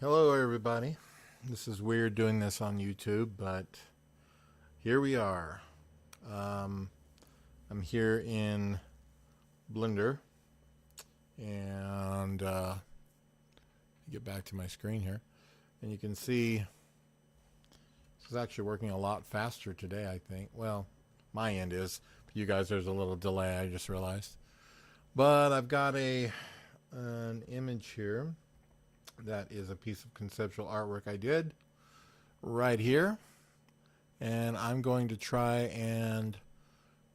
Hello everybody. This is weird doing this on YouTube, but here we are. Um, I'm here in Blender, and get back to my screen here, and you can see this is actually working a lot faster today, I think. Well, my end is. For you guys, there's a little delay, I just realized. But I've got an image here that is a piece of conceptual artwork I did right here, and I'm going to try and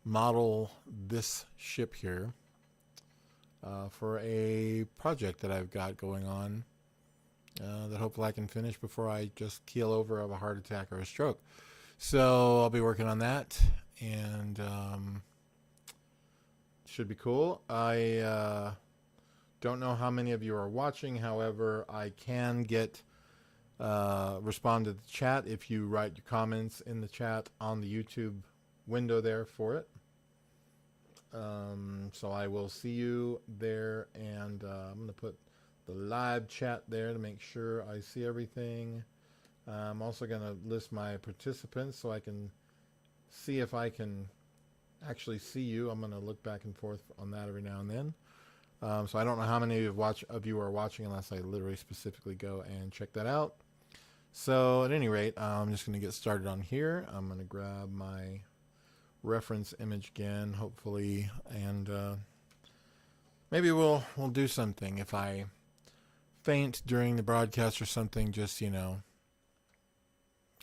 model this ship here for a project that I've got going on that hopefully I can finish before I just keel over of a heart attack or a stroke. So I'll be working on that, and should be cool. I don't know how many of you are watching. However, I can get respond to the chat if you write your comments in the chat on the YouTube window there for it. So I will see you there, and I'm going to put the live chat there to make sure I see everything. I'm also going to list my participants so I can see if I can actually see you. I'm going to look back and forth on that every now and then. So I don't know how many of you are watching unless I literally specifically go and check that out. So at any rate, I'm just going to get started on here. I'm going to grab my reference image again, hopefully, and maybe we'll do something. If I faint during the broadcast or something, just, you know,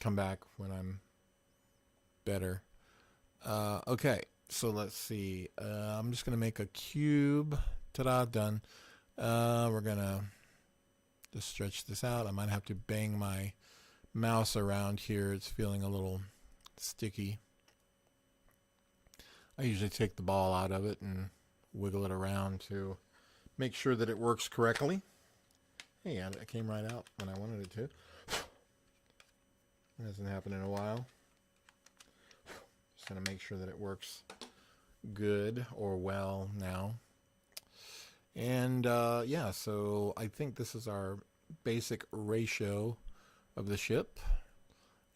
come back when I'm better. Okay, so let's see. I'm just going to make a cube. Ta-da, done. We're gonna just stretch this out. I might have to bang my mouse around here. It's feeling a little sticky. I usually take the ball out of it and wiggle it around to make sure that it works correctly. Hey, it came right out when I wanted it to. It hasn't happened in a while. Just gonna make sure that it works good or well now. And yeah, so I think this is our basic ratio of the ship,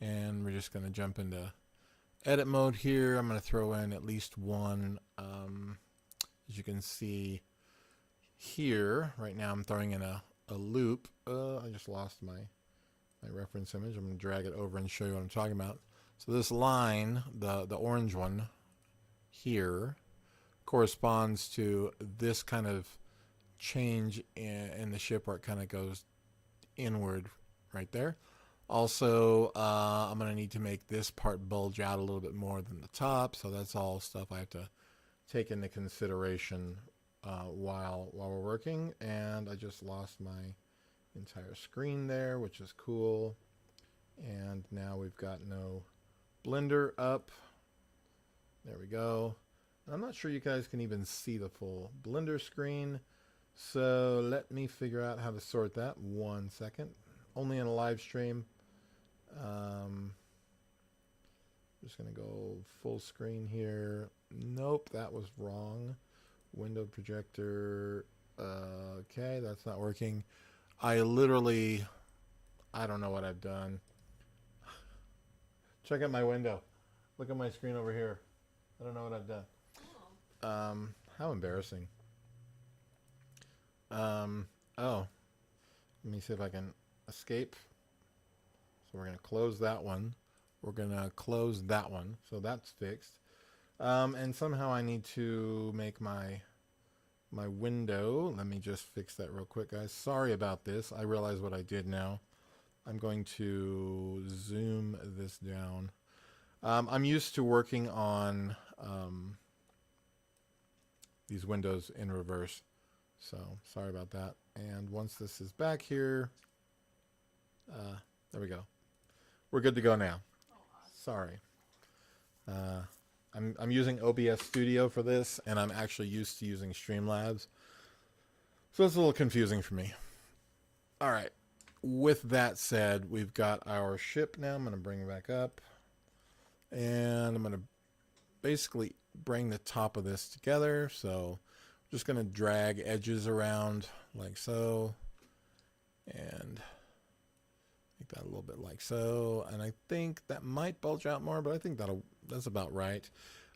and we're just going to jump into edit mode here. I'm going to throw in at least one, as you can see here. Right now I'm throwing in a loop. I just lost my reference image. I'm going to drag it over and show you what I'm talking about. So this line, the orange one here, corresponds to this kind of change in the ship where it kind of goes inward right there. Also, I'm going to need to make this part bulge out a little bit more than the top, so that's all stuff I have to take into consideration while we're working. And I just lost my entire screen there, which is cool. And now we've got no Blender up. There we go. I'm not sure you guys can even see the full Blender screen. So let me figure out how to sort that. 1 second. Only in a live stream. Just going to go full screen here. Nope, that was wrong. Window projector. Okay, that's not working. I don't know what I've done. Check out my window. Look at my screen over here. I don't know what I've done. How embarrassing. Oh, let me see if I can escape. So we're going to close that one. We're going to close that one. So that's fixed. And somehow I need to make my window. Let me just fix that real quick, guys. Sorry about this. I realize what I did now. I'm going to zoom this down. I'm used to working on these windows in reverse. So sorry about that. And once this is back here, there we go. We're good to go now. Sorry. I'm using OBS Studio for this, and I'm actually used to using Streamlabs. So it's a little confusing for me. All right. With that said, we've got our ship now. I'm going to bring it back up. And I'm going to basically bring the top of this together. So just going to drag edges around like so, and Make that a little bit like so. And I think that might bulge out more, but I think that's about right.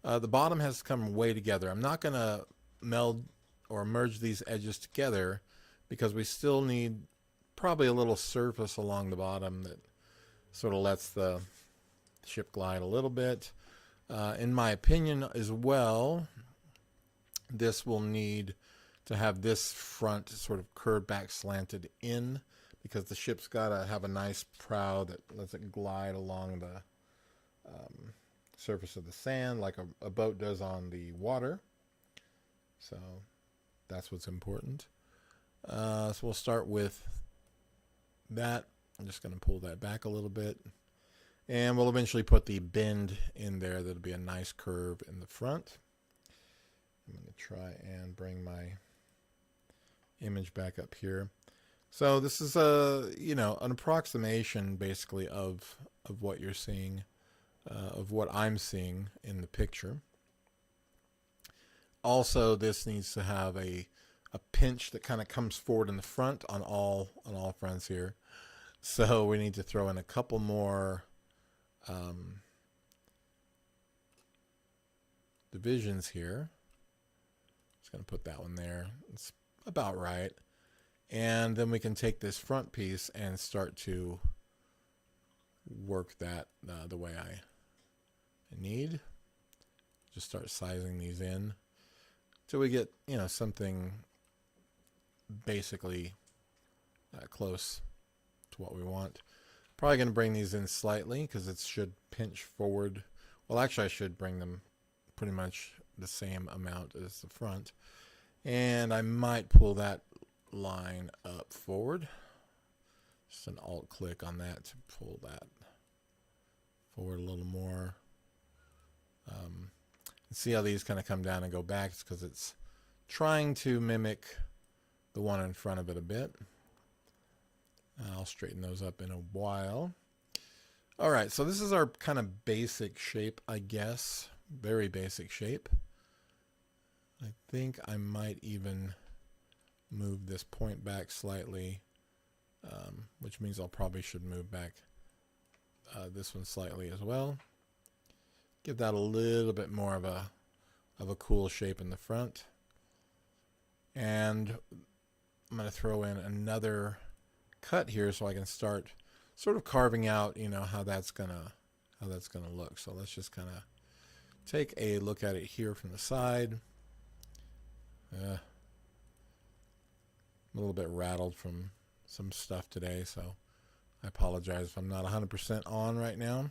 The bottom has come way together. I'm not going to meld or merge these edges together because we still need probably a little surface along the bottom that sort of lets the ship glide a little bit. In my opinion as well, this will need to have this front sort of curved back slanted in because the ship's got to have a nice prow that lets it glide along the surface of the sand like a boat does on the water. So that's what's important. So we'll start with that. I'm just going to pull that back a little bit. And we'll eventually put the bend in there. That'll be a nice curve in the front. I'm going to try and bring my image back up here. So this is an approximation basically of what you're seeing, of what I'm seeing in the picture. Also, this needs to have a pinch that kind of comes forward in the front on all fronts here. So we need to throw in a couple more divisions here. Just going to put that one there. It's about right. And then we can take this front piece and start to work that the way I need. Just start sizing these in till we get, something basically close to what we want. Probably going to bring these in slightly because it should pinch forward. Well, actually, I should bring them pretty much the same amount as the front. And I might pull that line up forward. Just an alt click on that to pull that forward a little more. See how these kind of come down and go back? It's because it's trying to mimic the one in front of it a bit. I'll straighten those up in a while. All right, so this is our kind of basic shape, I guess. Very basic shape. I think I might even move this point back slightly, which means I'll probably should move back this one slightly as well. Give that a little bit more of a cool shape in the front. And I'm going to throw in another cut here so I can start sort of carving out, how that's gonna look. So let's just kind of take a look at it here from the side. I'm a little bit rattled from some stuff today, so I apologize if I'm not 100% on right now.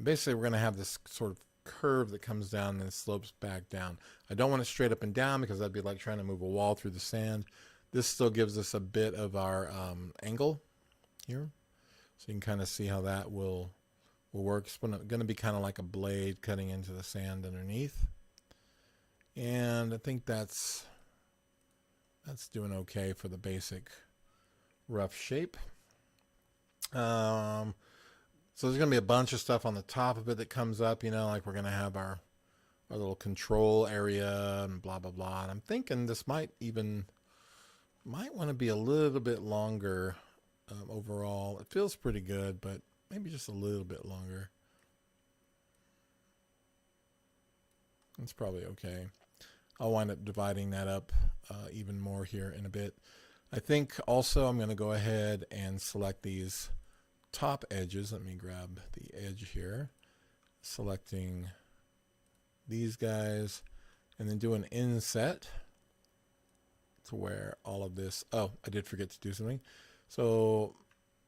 Basically, we're going to have this sort of curve that comes down and then slopes back down. I don't want it straight up and down because that'd be like trying to move a wall through the sand. This still gives us a bit of our angle here. So you can kind of see how that will work. It's going to be kind of like a blade cutting into the sand underneath. And I think that's doing okay for the basic rough shape. So there's going to be a bunch of stuff on the top of it that comes up, like we're going to have our little control area and blah, blah, blah. And I'm thinking this might want to be a little bit longer overall. It feels pretty good, but maybe just a little bit longer. That's probably okay. I'll wind up dividing that up even more here in a bit. I think also I'm going to go ahead and select these top edges. Let me grab the edge here, selecting these guys, and then do an inset to where all of this, I did forget to do something. So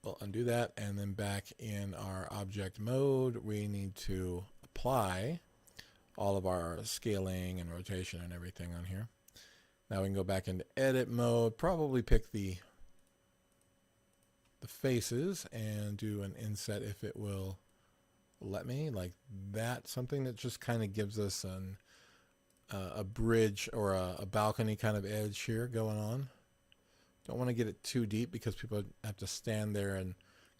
we'll undo that, and then back in our object mode, we need to apply all of our scaling and rotation and everything on here. Now we can go back into edit mode, probably pick the faces and do an inset if it will let me, like that. Something that just kind of gives us a bridge or a balcony kind of edge here going on. Don't want to get it too deep because people have to stand there and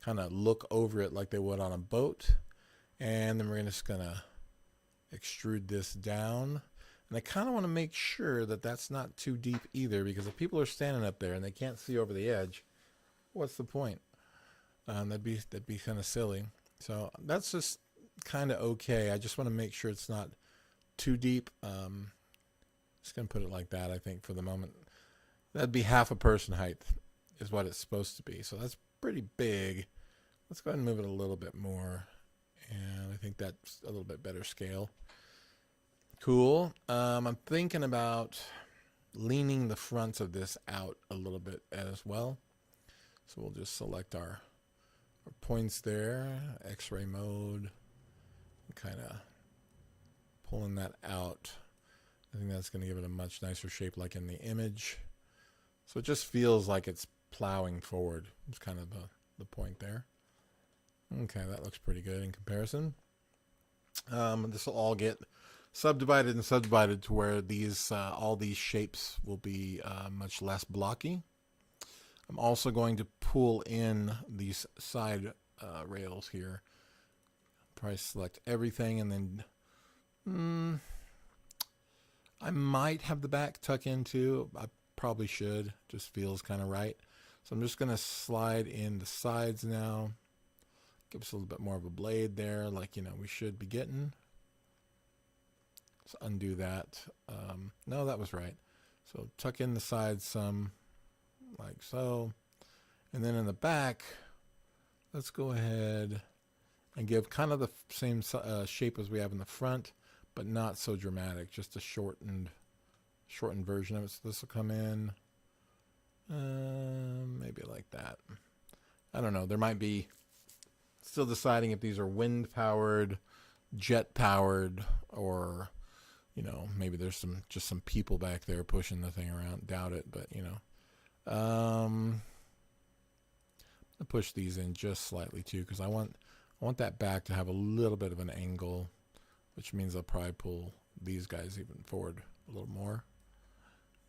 kind of look over it like they would on a boat. And then we're just going to extrude this down. And I kind of want to make sure that that's not too deep either, because if people are standing up there and they can't see over the edge, what's the point? That'd be kind of silly. So that's just kind of okay. I just want to make sure it's not too deep. Just gonna put it like that. I think for the moment, that'd be half a person height, is what it's supposed to be. So that's pretty big. Let's go ahead and move it a little bit more, and I think that's a little bit better scale. Cool. I'm thinking about leaning the fronts of this out a little bit as well. So we'll just select our points there, X-ray mode, kind of pulling that out. I think that's going to give it a much nicer shape like in the image. So it just feels like it's plowing forward. It's kind of the point there. Okay, that looks pretty good in comparison. This will all get subdivided and subdivided to where these all these shapes will be much less blocky. I'm also going to pull in these side rails here. Probably select everything, and then I might have the back tuck into. I probably should. Just feels kind of right. So I'm just going to slide in the sides now. Give us a little bit more of a blade there, like, you know, we should be getting. Let's undo that. No, that was right. So tuck in the sides some, like so. And then in the back, let's go ahead and give kind of the same shape as we have in the front, but not so dramatic. Just a shortened version of it. So this will come in maybe like that. I don't know. There might be, still deciding if these are wind powered, jet powered, or, you know, maybe there's just some people back there pushing the thing around. Doubt it, but you know. I'll push these in just slightly too, because I want that back to have a little bit of an angle, which means I'll probably pull these guys even forward a little more.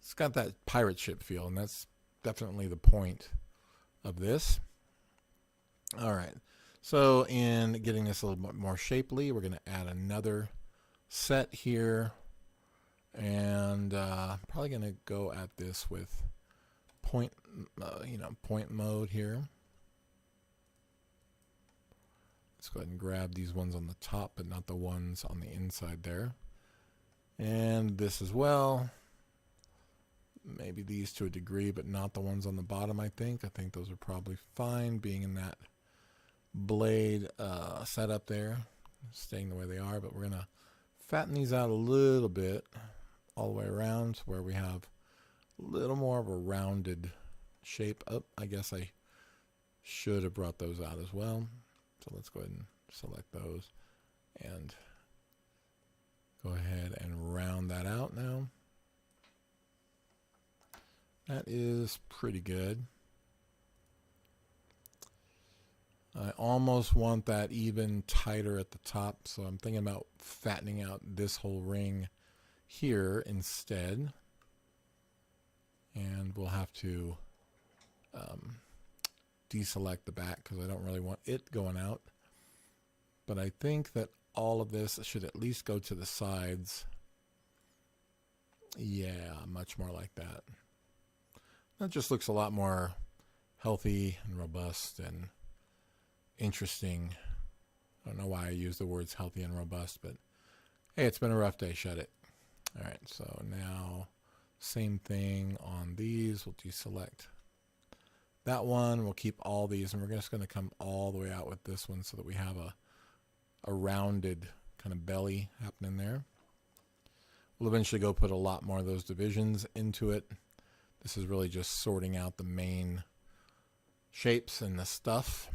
It's got that pirate ship feel, and that's definitely the point of this. All right. So in getting this a little bit more shapely, we're going to add another set here, and probably going to go at this with point mode here. Let's go ahead and grab these ones on the top, but not the ones on the inside there. And this as well. Maybe these to a degree, but not the ones on the bottom, I think. I think those are probably fine being in that blade setup there, staying the way they are, but we're going to fatten these out a little bit all the way around to where we have a little more of a rounded shape. Oh, I guess I should have brought those out as well. So let's go ahead and select those and go ahead and round that out now. That is pretty good. I almost want that even tighter at the top, so I'm thinking about fattening out this whole ring here instead. And we'll have to deselect the back because I don't really want it going out. But I think that all of this should at least go to the sides. Yeah, much more like that. That just looks a lot more healthy and robust and interesting. I don't know why I use the words healthy and robust, but hey, it's been a rough day. Shut it. All right, so now same thing on these. We'll deselect that one. We'll keep all these, and we're just going to come all the way out with this one so that we have a rounded kind of belly happening there. We'll eventually go put a lot more of those divisions into it. This is really just sorting out the main shapes and the stuff.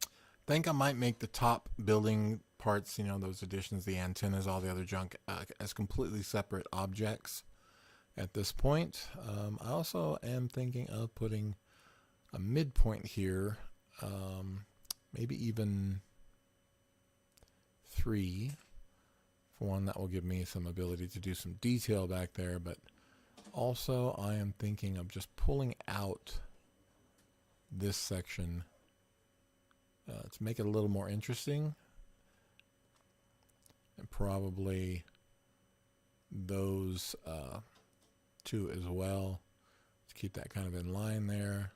I think I might make the top building parts, you know, those additions, the antennas, all the other junk, as completely separate objects at this point. I also am thinking of putting a midpoint here, maybe even 3. For one, that will give me some ability to do some detail back there, but also I am thinking of just pulling out this section to make it a little more interesting, and probably those two as well to keep that kind of in line there.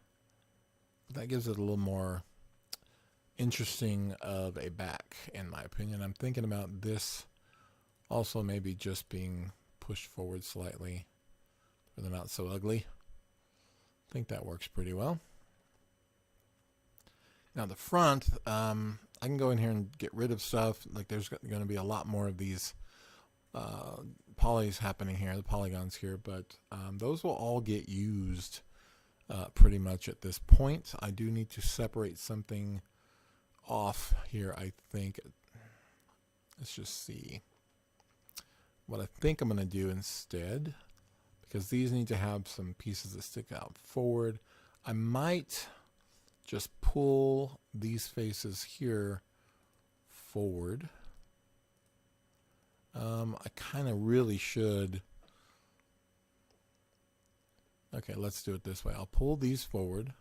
But that gives it a little more interesting of a back, in my opinion. I'm thinking about this also maybe just being pushed forward slightly so they're not so ugly. I think that works pretty well. Now the front, I can go in here and get rid of stuff. Like there's going to be a lot more of these polys happening here, the polygons here, but those will all get used pretty much at this point. I do need to separate something off here, I think. Let's just see what I think I'm going to do instead, because these need to have some pieces that stick out forward. I might just pull these faces here forward. I kind of really should. Okay, let's do it this way. I'll pull these forward.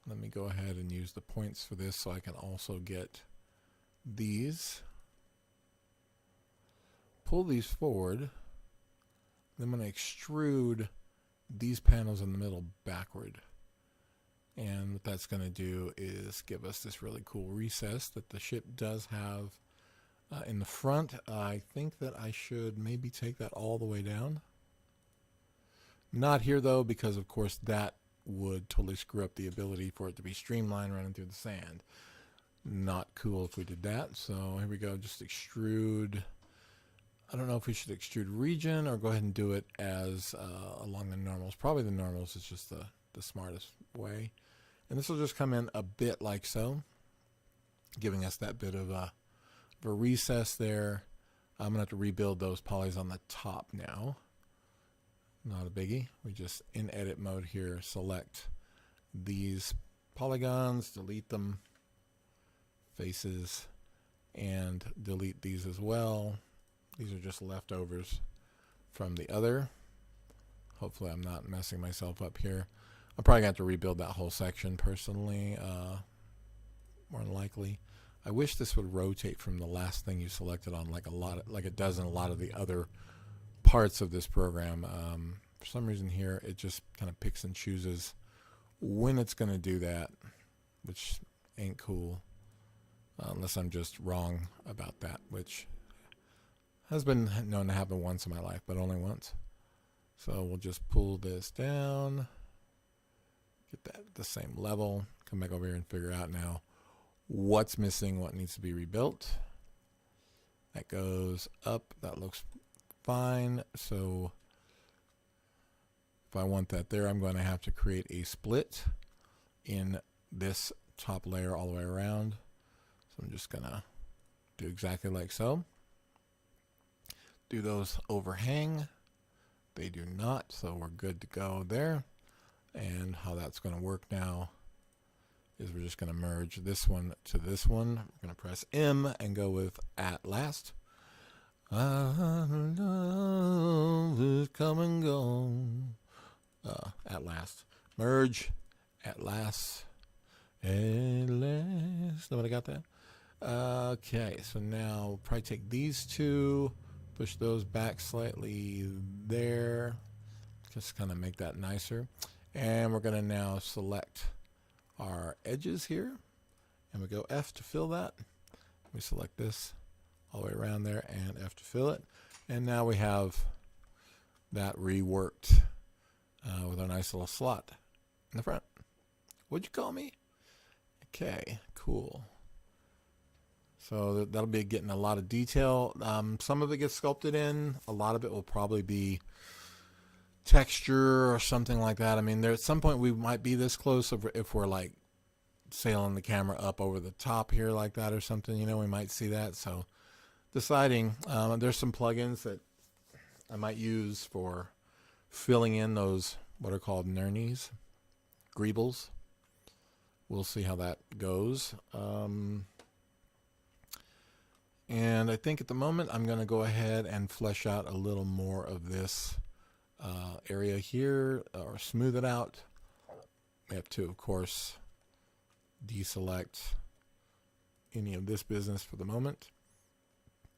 Let me go ahead and use the points for this so I can also get these. Pull these forward. Then I'm going to extrude these panels in the middle backward. And what that's going to do is give us this really cool recess that the ship does have in the front. I think that I should maybe take that all the way down. Not here though, because of course that would totally screw up the ability for it to be streamlined running through the sand. Not cool if we did that. So here we go, just extrude. I don't know if we should extrude region or go ahead and do it as along the normals. Probably the normals is just the smartest way. And this will just come in a bit like so, giving us that bit of a recess there. I'm going to have to rebuild those polys on the top now. Not a biggie. We just, in edit mode here, select these polygons, delete them, faces, and delete these as well. These are just leftovers from the other. Hopefully I'm not messing myself up here. I'm probably going to have to rebuild that whole section personally, more than likely. I wish this would rotate from the last thing you selected on like it does in a lot of the other parts of this program. For some reason here it just kind of picks and chooses when it's going to do that, which ain't cool, unless I'm just wrong about that, which has been known to happen once in my life, but only once. So we'll just pull this down, get that at the same level, come back over here and figure out now what's missing, what needs to be rebuilt. That goes up, that looks fine. So if I want that there, I'm going to have to create a split in this top layer all the way around. So I'm just going to do exactly like so. Do those overhang? They do not, so we're good to go there. And how that's going to work now is we're just going to merge this one to this one. We're going to press M and go with at last. Love is come and go. At last. Merge. At last. At last. Nobody got that? Okay, so now we'll probably take these two, push those back slightly there. Just kind of make that nicer. And we're going to now select our edges here. And we go F to fill that. We select this all the way around there and F to fill it. And now we have that reworked with a nice little slot in the front. What'd you call me? Okay, cool. So that'll be getting a lot of detail. Some of it gets sculpted in. A lot of it will probably be texture or something like that. I mean, there at some point we might be this close if we're like sailing the camera up over the top here like that or something. You know, we might see that. So deciding. There's some plugins that I might use for filling in those what are called nirnies, greebles. We'll see how that goes. And I think at the moment I'm going to go ahead and flesh out a little more of this area here, or smooth it out. We have to, of course, deselect any of this business for the moment.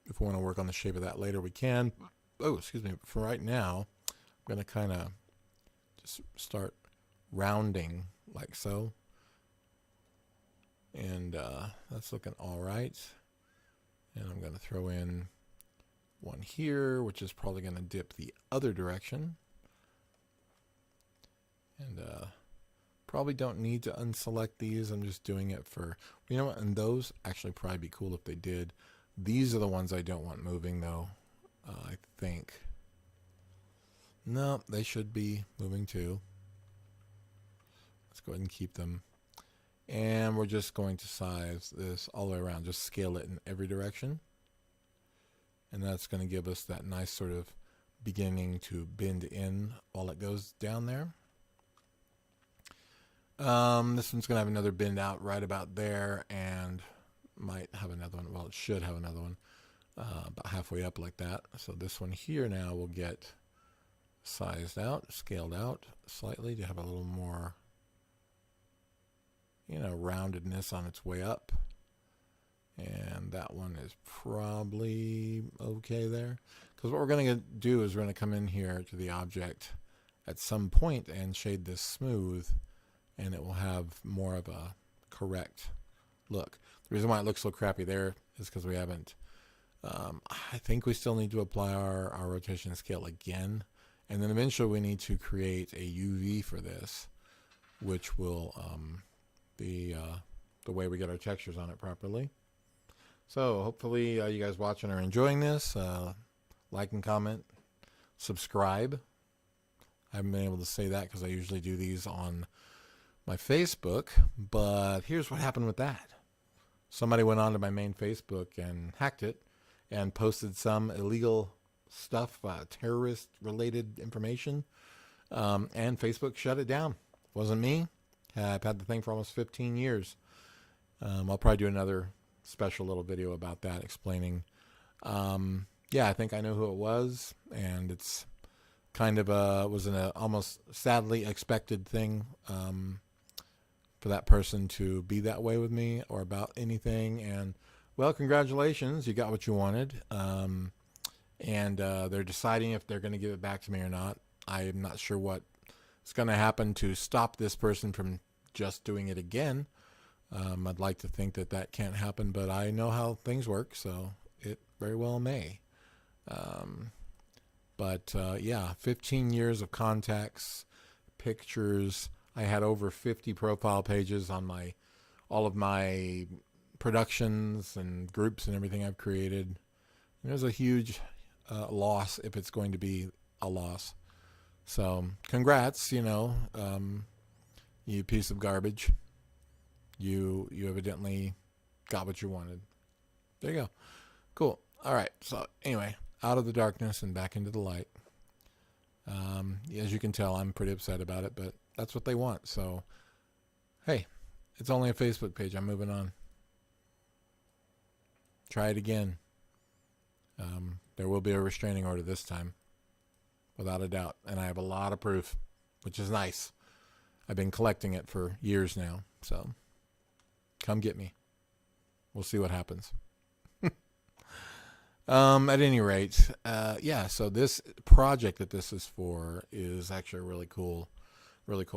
If we want to work on the shape of that later, we can. Oh, excuse me. For right now, I'm going to kind of just start rounding like so. And that's looking all right. And I'm going to throw in one here, which is probably going to dip the other direction. And probably don't need to unselect these. I'm just doing it for, you know what, and those actually probably be cool if they did. These are the ones I don't want moving though, I think. No, they should be moving too. Let's go ahead and keep them. And we're just going to size this all the way around, just scale it in every direction. And that's going to give us that nice sort of beginning to bend in while it goes down there. This one's going to have another bend out right about there, and might have another one. Well, it should have another one about halfway up like that. So this one here now will get sized out, scaled out slightly to have a little more, you know, roundedness on its way up. And that one is probably okay there. Because what we're going to do is we're going to come in here to the object at some point and shade this smooth, and it will have more of a correct look. The reason why it looks so crappy there is because we haven't, I think we still need to apply our rotation scale again. And then eventually we need to create a UV for this, which will be the way we get our textures on it properly. So hopefully you guys watching are enjoying this. Like and comment, subscribe. I haven't been able to say that because I usually do these on my Facebook, but here's what happened with that. Somebody went onto my main Facebook and hacked it and posted some illegal stuff, terrorist related information, and Facebook shut it down. Wasn't me. I've had the thing for almost 15 years. I'll probably do another special little video about that, explaining, yeah, I think I know who it was, and it's kind of was an almost sadly expected thing for that person to be that way with me or about anything. And well, congratulations, you got what you wanted. And they're deciding if they're going to give it back to me or not. I'm not sure what is going to happen to stop this person from just doing it again. I'd like to think that that can't happen, but I know how things work, so it very well may. Yeah, 15 years of contacts, pictures. I had over 50 profile pages on all of my productions and groups and everything I've created. And there's a huge loss if it's going to be a loss. So congrats, you know, you piece of garbage. You evidently got what you wanted. There you go. Cool. All right. So anyway, out of the darkness and back into the light. As you can tell, I'm pretty upset about it, but that's what they want. So, hey, it's only a Facebook page. I'm moving on. Try it again. There will be a restraining order this time, without a doubt. And I have a lot of proof, which is nice. I've been collecting it for years now. So come get me. We'll see what happens. At any rate, yeah, so this project that this is for is actually a really cool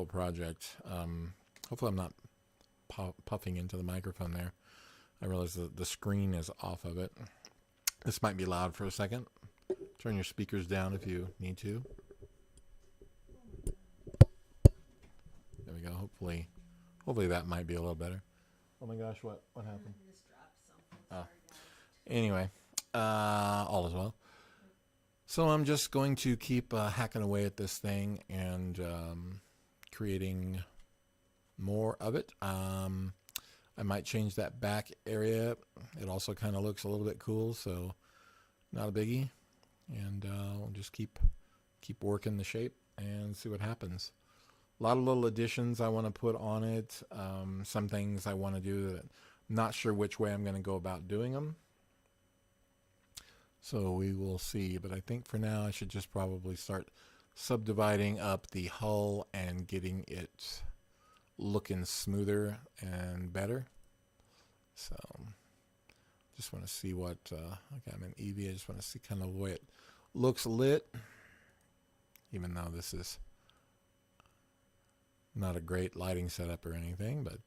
project. Hopefully I'm not puffing into the microphone there. I realize the screen is off of it. This might be loud for a second. Turn your speakers down if you need to. There we go. Hopefully that might be a little better. Oh my gosh, what happened? Anyway, all is well. So I'm just going to keep hacking away at this thing and creating more of it. I might change that back area. It also kind of looks a little bit cool, so not a biggie. And we'll just keep working the shape and see what happens. A lot of little additions I want to put on it. Some things I want to do that I'm not sure which way I'm going to go about doing them. So we will see. But I think for now I should just probably start subdividing up the hull and getting it looking smoother and better. So just want to see what okay, I'm in EV. I just want to see kind of the way it looks lit, even though this is not a great lighting setup or anything, but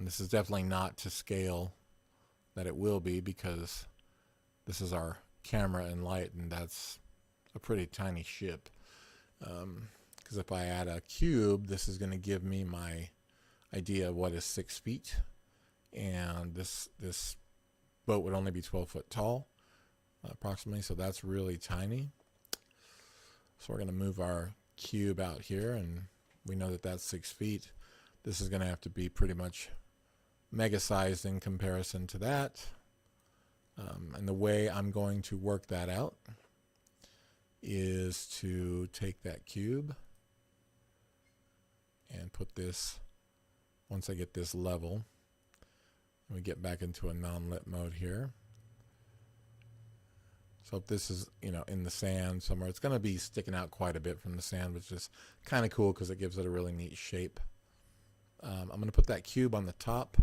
And this is definitely not to scale that it will be, because this is our camera and light, and that's a pretty tiny ship. Because if I add a cube, this is going to give me my idea of what is 6 feet, and this boat would only be 12 foot tall, approximately, so that's really tiny. So we're going to move our cube out here, and we know that that's 6 feet. This is going to have to be pretty much mega sized in comparison to that. And the way I'm going to work that out is to take that cube and put this, once I get this level, and we get back into a non-lit mode here. So if this is, in the sand somewhere, it's going to be sticking out quite a bit from the sand, which is kind of cool because it gives it a really neat shape. I'm going to put that cube on the top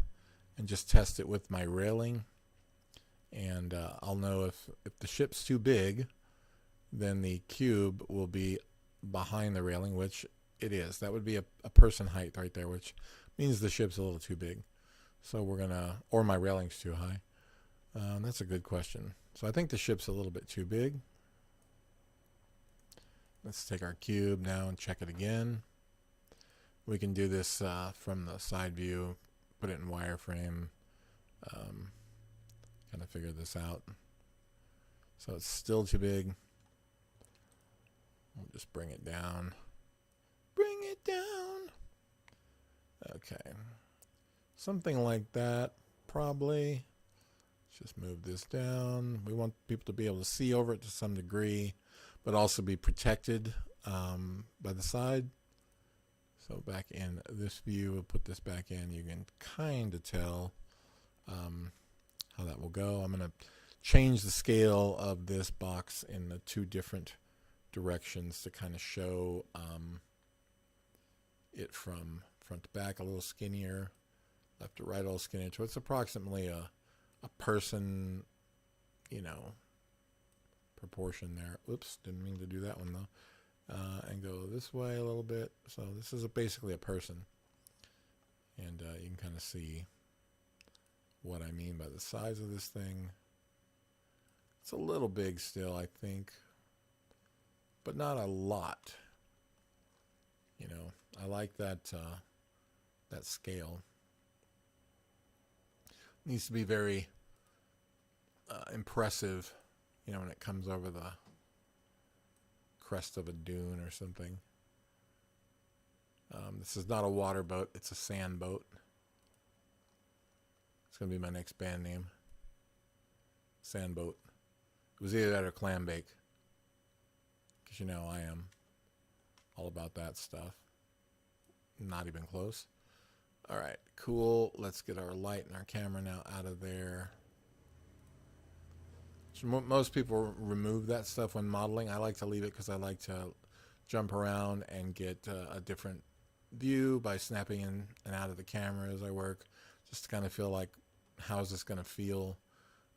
and just test it with my railing. And I'll know if the ship's too big, then the cube will be behind the railing, which it is. That would be a person height right there, which means the ship's a little too big. So we're going to, or my railing's too high. That's a good question. So I think the ship's a little bit too big. Let's take our cube now and check it again. We can do this from the side view, put it in wireframe, kind of figure this out. So it's still too big. We'll just bring it down. Bring it down. Okay. Something like that, probably. Let's just move this down. We want people to be able to see over it to some degree, but also be protected by the side. So back in this view, we'll put this back in. You can kind of tell how that will go. I'm going to change the scale of this box in the 2 different directions to kind of show it from front to back, a little skinnier, left to right, a little skinnier. So it's approximately a person, proportion there. Oops, didn't mean to do that one though. And go this way a little bit. So this is basically a person. And you can kind of see what I mean by the size of this thing. It's a little big still, I think, but not a lot. I like that that scale. It needs to be very impressive, when it comes over the crest of a dune or something. This is not a water boat, it's a sand boat. It's going to be my next band name. Sand boat. It was either that or clam bake. Because I am all about that stuff. Not even close. Alright, cool. Let's get our light and our camera now out of there. So most people remove that stuff when modeling. I like to leave it because I like to jump around and get a different view by snapping in and out of the camera as I work, just to kind of feel like, how is this going to feel?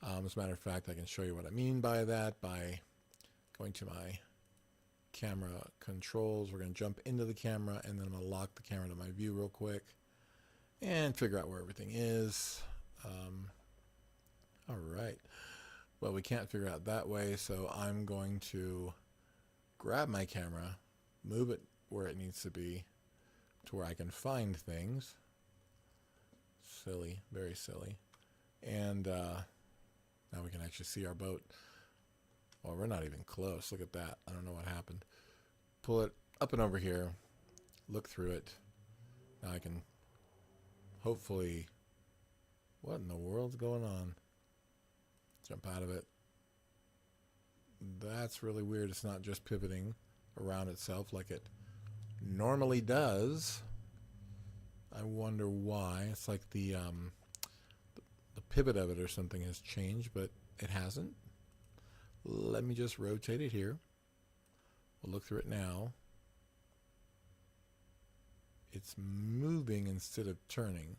As a matter of fact, I can show you what I mean by that by going to my camera controls. We're going to jump into the camera, and then I'm going to lock the camera to my view real quick and figure out where everything is. All right. Well, we can't figure out that way, so I'm going to grab my camera, move it where it needs to be to where I can find things. Silly, very silly. And now we can actually see our boat. Well, we're not even close. Look at that. I don't know what happened. Pull it up and over here. Look through it. Now I can hopefully... What in the world's going on? Jump out of it. That's really weird. It's not just pivoting around itself like it normally does. I wonder why. It's like the pivot of it or something has changed, but it hasn't. Let me just rotate it here. We'll look through it now. It's moving instead of turning,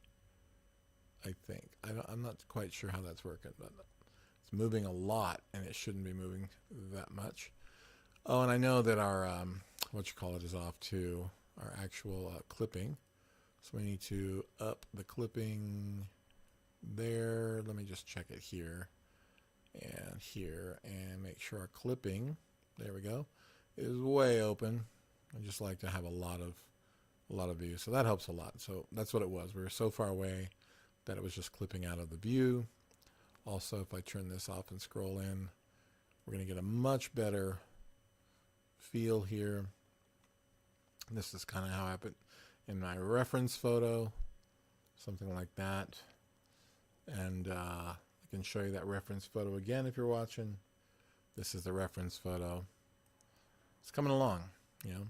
I think. I'm not quite sure how that's working, but it's moving a lot, and it shouldn't be moving that much. Oh, and I know that our, is off too. Our actual clipping. So we need to up the clipping there. Let me just check it here and make sure our clipping, there we go, is way open. I just like to have a lot of view, so that helps a lot. So that's what it was. We were so far away that it was just clipping out of the view. Also, if I turn this off and scroll in, we're going to get a much better feel here. This is kind of how I put in my reference photo, something like that. And I can show you that reference photo again if you're watching. This is the reference photo. It's coming along, you know,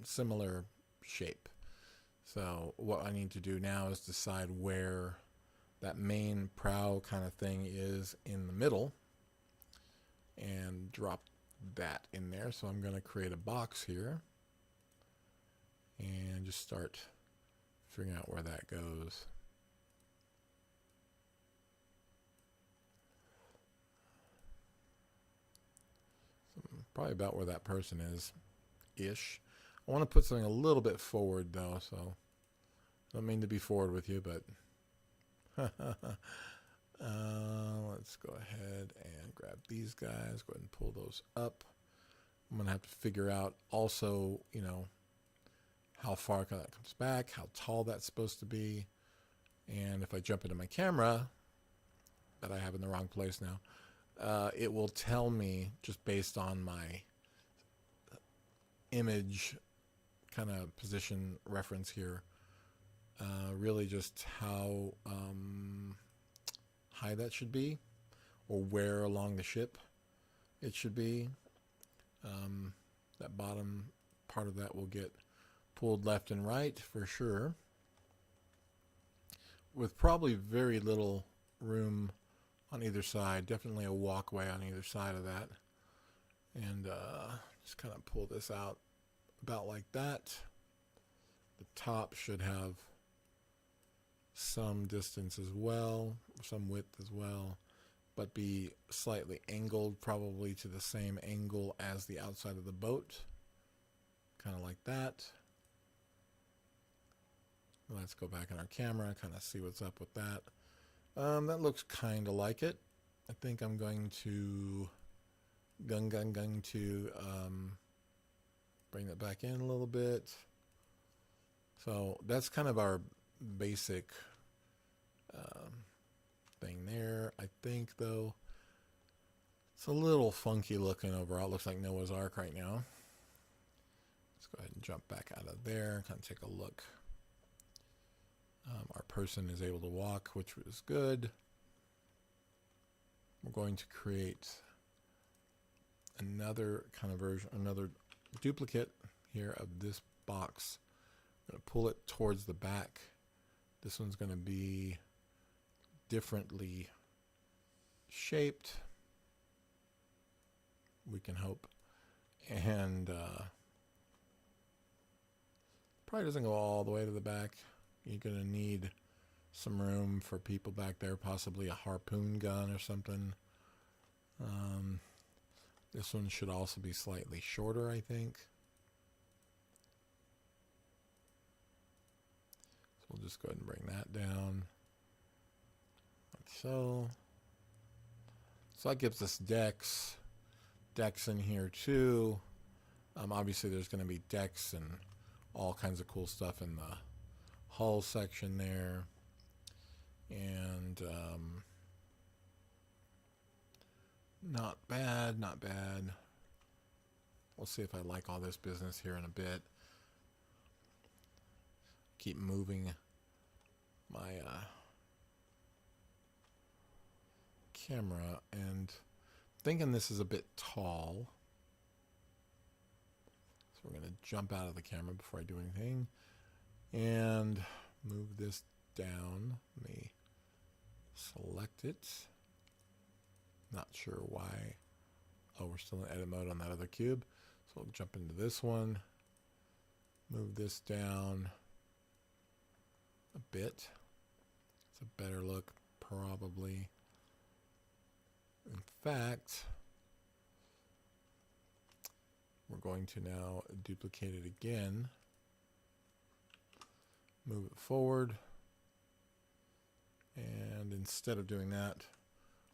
similar shape. So what I need to do now is decide where that main prow kind of thing is in the middle and drop that in there. So I'm going to create a box here and just start figuring out where that goes. So probably about where that person is ish. I want to put something a little bit forward though, so I don't mean to be forward with you, but let's go ahead and grab these guys, go ahead and pull those up. I'm going to have to figure out also, you know, how far that comes back, how tall that's supposed to be. And if I jump into my camera that I have in the wrong place now, it will tell me just based on my image kind of position reference here, really just how high that should be or where along the ship it should be. That bottom part of that will get pulled left and right for sure, with probably very little room on either side. Definitely a walkway on either side of that. And just kind of pull this out about like that. The top should have some distance as well, some width as well, but be slightly angled, probably to the same angle as the outside of the boat, kind of like that. Let's go back in our camera, kind of see what's up with that. That looks kind of like it. I think I'm going to going to bring that back in a little bit. So that's kind of our basic thing there. I think though it's a little funky looking overall. It looks like Noah's Ark right now. Let's go ahead and jump back out of there and kind of take a look. Our person is able to walk, which was good. We're going to create another kind of version, another duplicate here of this box. I'm going to pull it towards the back. This one's going to be differently shaped, we can hope, and probably doesn't go all the way to the back. You're going to need some room for people back there, possibly a harpoon gun or something. This one should also be slightly shorter, I think. So we'll just go ahead and bring that down, like so. So that gives us decks in here too. Obviously there's going to be decks and all kinds of cool stuff in the hull section there. And not bad, not bad. We'll see if I like all this business here in a bit. Keep moving my camera and thinking this is a bit tall. So we're going to jump out of the camera before I do anything and move this down. Let me select it. Not sure why. Oh, we're still in edit mode on that other cube. So we'll jump into this one. Move this down a bit. It's a better look, probably. In fact, we're going to now duplicate it again. move it forward. And instead of doing that,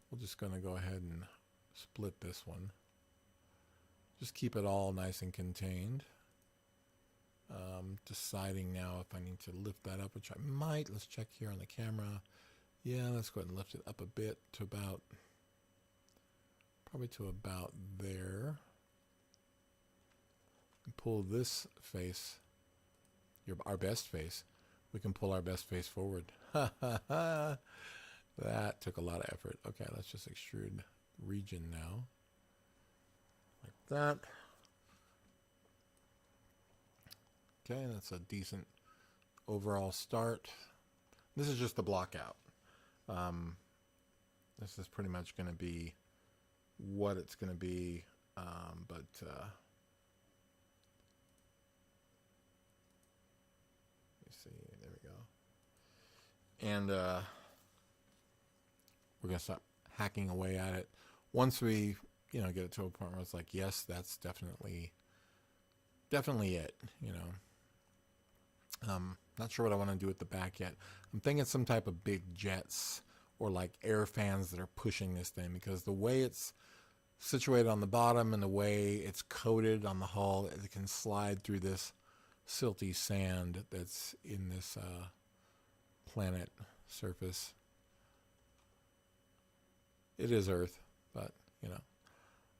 we're just going to go ahead and split this one. Just keep it all nice and contained. Deciding now if I need to lift that up, which I might. Let's check here on the camera. Yeah, let's go ahead and lift it up a bit to about, probably to about there. And pull this face, our best face. We can pull our best face forward. That took a lot of effort. Okay, let's just extrude region now. Like that. Okay, that's a decent overall start. This is just the block out. This is pretty much going to be what it's going to be, but let me see. There we go. And we're going to start hacking away at it. Once we, get it to a point where it's like, yes, that's definitely it, Not sure what I want to do with the back yet. I'm thinking some type of big jets or like air fans that are pushing this thing, because the way it's situated on the bottom and the way it's coated on the hull, it can slide through this silty sand that's in this planet surface. It is Earth, but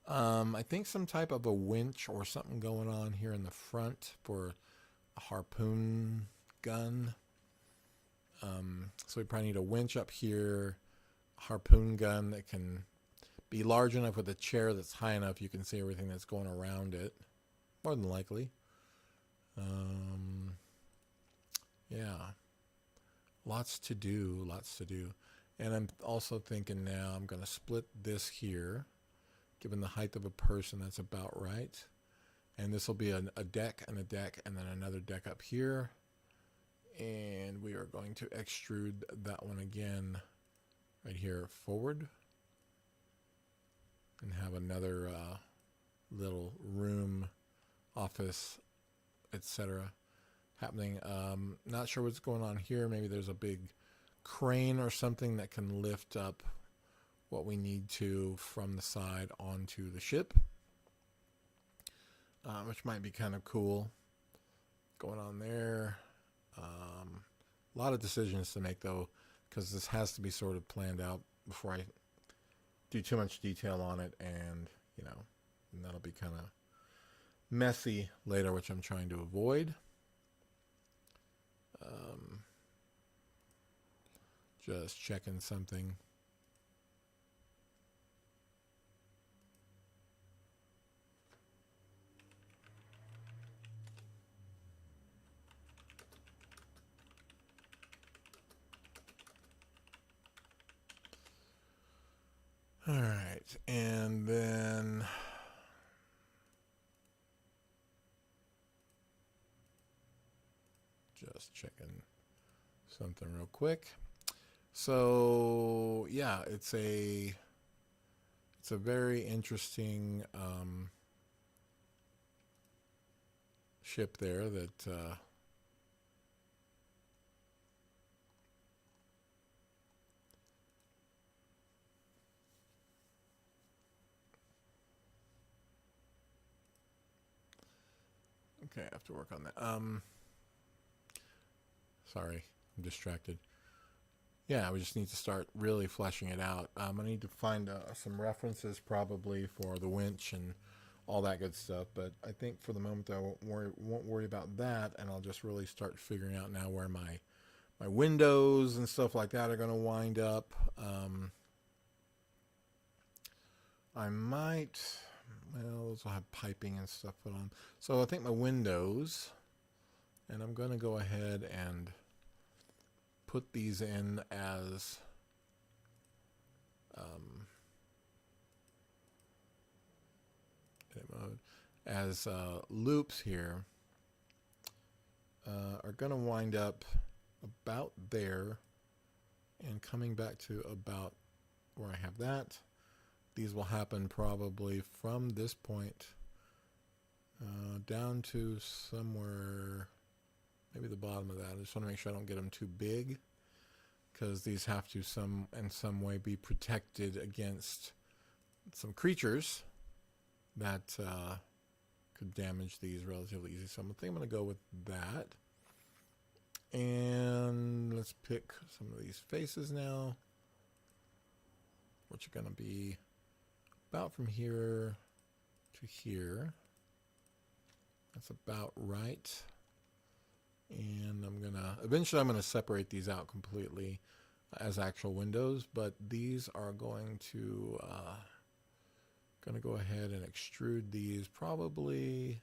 I think some type of a winch or something going on here in the front for a harpoon gun. So we probably need a winch up here, a harpoon gun that can be large enough with a chair that's high enough you can see everything that's going around it, more than likely. Yeah, lots to do. And I'm also thinking now I'm going to split this here. Given the height of a person, that's about right. And this will be a deck and a deck and then another deck up here. And we are going to extrude that one again right here forward. And have another little room, office, etc. happening. Not sure what's going on here. Maybe there's a big crane or something that can lift up what we need to from the side onto the ship, which might be kind of cool going on there. A lot of decisions to make though, because this has to be sort of planned out before I do too much detail on it, and and that'll be kind of messy later, which I'm trying to avoid. Just checking something. All right, and then just checking something real quick. So yeah, it's a very interesting ship there that okay, I have to work on that. Sorry, I'm distracted. Yeah, we just need to start really fleshing it out. I need to find some references probably for the winch and all that good stuff. But I think for the moment I won't worry about that, and I'll just really start figuring out now where my windows and stuff like that are going to wind up. I might, well, those will have piping and stuff put on. So I think my windows, and I'm going to go ahead and put these in as edit mode, as loops here, are going to wind up about there and coming back to about where I have that. These will happen probably from this point down to somewhere maybe the bottom of that. I just want to make sure I don't get them too big, because these have to in some way be protected against some creatures that could damage these relatively easy. So I think I'm going to go with that. And let's pick some of these faces now, which are going to be about from here to here. That's about right. And eventually I'm going to separate these out completely as actual windows, but these are going to go ahead and extrude these probably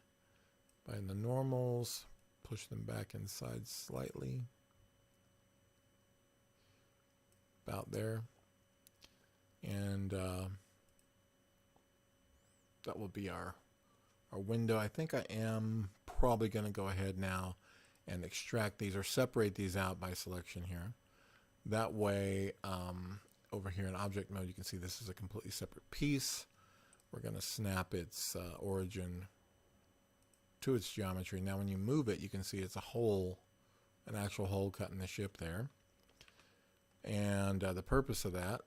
by the normals, push them back inside slightly, about there, and that will be our window. I think I am probably going to go ahead now and extract these or separate these out by selection here. That way, over here in object mode, you can see this is a completely separate piece. We're going to snap its origin to its geometry. Now when you move it, you can see it's a hole, an actual hole cut in the ship there. And the purpose of that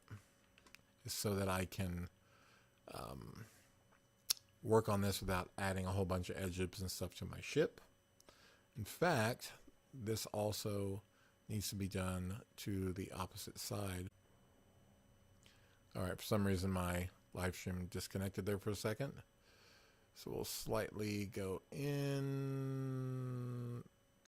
is so that I can work on this without adding a whole bunch of edges and stuff to my ship. In fact, this also needs to be done to the opposite side. All right, for some reason my live stream disconnected there for a second. So we'll slightly go in